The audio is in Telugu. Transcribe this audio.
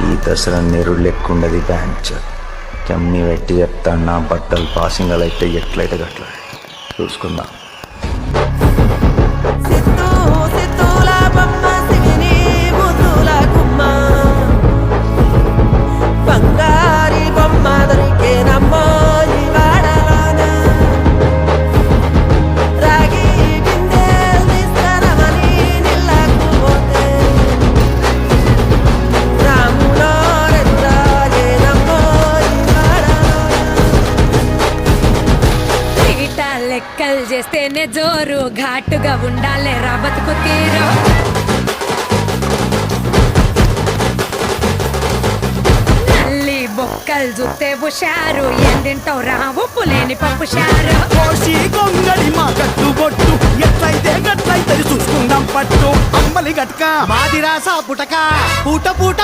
ఈ దసరా నెరుళ్ళెక్కుండది బ్యాంచ్ కమ్మి పెట్టి చెప్తాను. నా బట్టలు పాసింగలు అయితే ఎట్లయితే గట్లా చూసుకుందాం. లెక్కలు చేస్తేనే జోరు, ఘాటుగా ఉండాలి రా బతుకు తీరు. నల్లి బొక్కలు చూస్తే హుషారు, ఏంటింటావు రా ఉప్పు లేని పప్పు షారు. గొంగడి మా కట్టుబొట్టు ఎట్లయితే చూసుకుందాం పట్టు. అమ్మలి గట్క మాదిరాసా పుటక పూట పూట